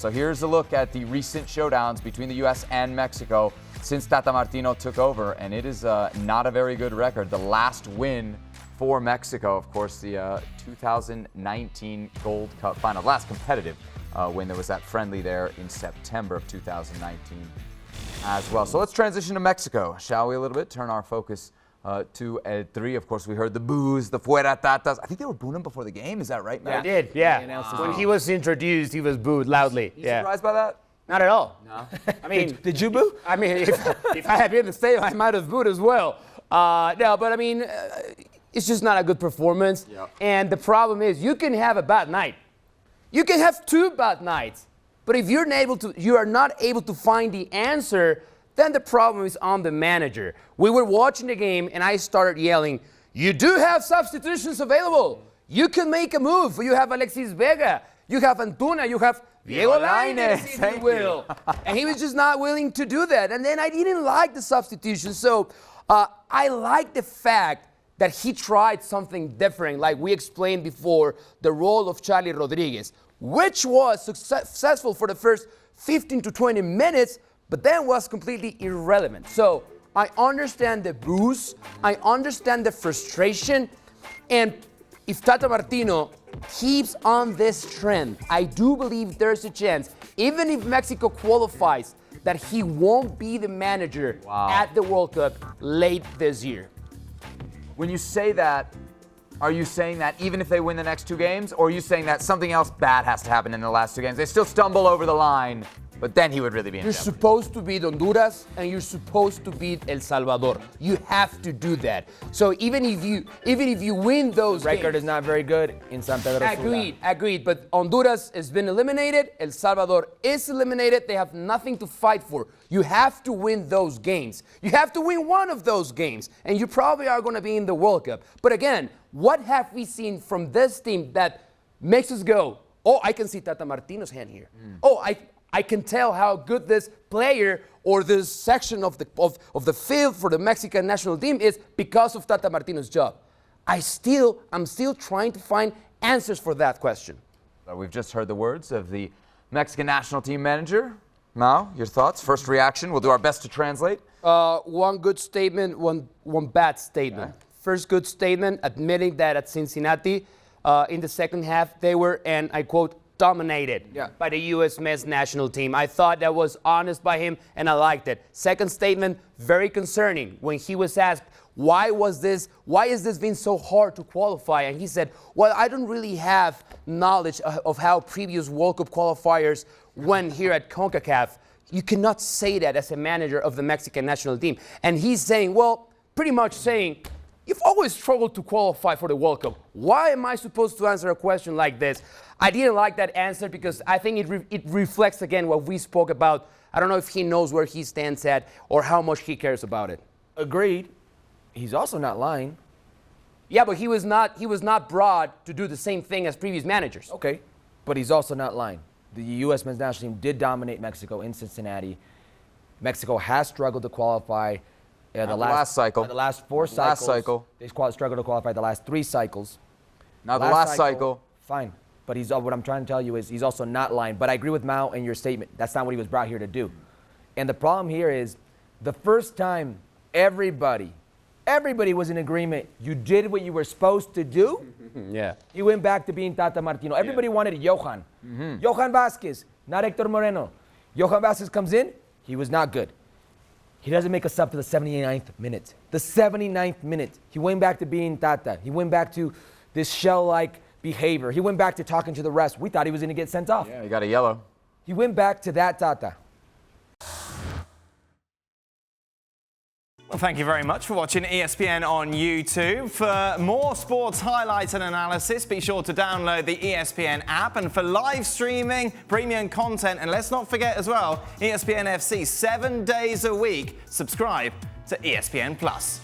So here's a look at the recent showdowns between the U.S. and Mexico since Tata Martino took over, and it is not a very good record. The last win for Mexico, of course, the 2019 Gold Cup final, last competitive win. There was that friendly there in September of 2019 as well. So let's transition to Mexico, shall we, a little bit? Turn our focus to El Tri. Of course, we heard the boos, the fuera tatas. I think they were booing him before the game. Is that right, Matt? They did, yeah. When he was introduced, he was booed loudly. You surprised by that? Not at all. No. I mean, did you boo? I mean, if I had been in the stadium, I might have booed as well. No, but I mean, it's just not a good performance. Yep. And the problem is, you can have a bad night. You can have 2 bad nights. But if you are not able to find the answer, then the problem is on the manager. We were watching the game, and I started yelling, "You do have substitutions available. You can make a move. You have Alexis Vega. You have Antuna. You have Diego Lainez, if you will." And he was just not willing to do that. And then I didn't like the substitution. So I like the fact that he tried something different, like we explained before, the role of Charlie Rodriguez, which was successful for the first 15 to 20 minutes, but then was completely irrelevant. So I understand the boos, I understand the frustration, and if Tata Martino keeps on this trend, I do believe there's a chance, even if Mexico qualifies, that he won't be the manager at the World Cup late this year. When you say that, are you saying that even if they win the next 2 games, or are you saying that something else bad has to happen in the last 2 games? They still stumble over the line, but then he would really be in You're jeopardy. supposed to beat Honduras, and you're supposed to beat El Salvador. You have to do that. So even if you win those Record games, is not very good in San Pedro Sula. Agreed. But Honduras has been eliminated. El Salvador is eliminated. They have nothing to fight for. You have to win those games. You have to win one of those games, and you probably are going to be in the World Cup. But again, what have we seen from this team that makes us go, "Oh, I can see Tata Martino's hand here. Oh, I can tell how good this player or this section of the field for the Mexican national team is because of Tata Martino's job." I'm still trying to find answers for that question. We've just heard the words of the Mexican national team manager. Mau, your thoughts? First reaction. We'll do our best to translate. One good statement, one bad statement. Okay. First good statement, admitting that at Cincinnati, in the second half, they were, and I quote, dominated by the U.S. men's national team. I thought that was honest by him, and I liked it. Second statement, very concerning, when he was asked, why is this being so hard to qualify? And he said, well, I don't really have knowledge of how previous World Cup qualifiers went here at CONCACAF. You cannot say that as a manager of the Mexican national team. And he's saying, well, pretty much saying, you've always struggled to qualify for the World Cup. Why am I supposed to answer a question like this? I didn't like that answer because I think it reflects, again, what we spoke about. I don't know if he knows where he stands at or how much he cares about it. Agreed. He's also not lying. Yeah, but he was not brought to do the same thing as previous managers. Okay, but he's also not lying. The U.S. men's national team did dominate Mexico in Cincinnati. Mexico has struggled to qualify the last cycle. The last 4 cycles. Last cycle. They struggled to qualify the last 3 cycles. Now the last cycle. Fine. But what I'm trying to tell you is he's also not lying. But I agree with Mao in your statement. That's not what he was brought here to do. And the problem here is the first time everybody was in agreement, you did what you were supposed to do. Yeah. He went back to being Tata Martino. Everybody wanted Johan. Johan Vázquez, not Héctor Moreno. Johan Vázquez comes in, he was not good. He doesn't make a sub to the 79th minute. The 79th minute. He went back to being Tata. He went back to this shell-like behavior. He went back to talking to the rest. We thought he was going to get sent off. Yeah, he got a yellow. He went back to that Tata. Well, thank you very much for watching ESPN on YouTube. For more sports highlights and analysis, be sure to download the ESPN app. And for live streaming, premium content, and let's not forget as well, ESPN FC 7 days a week. Subscribe to ESPN+.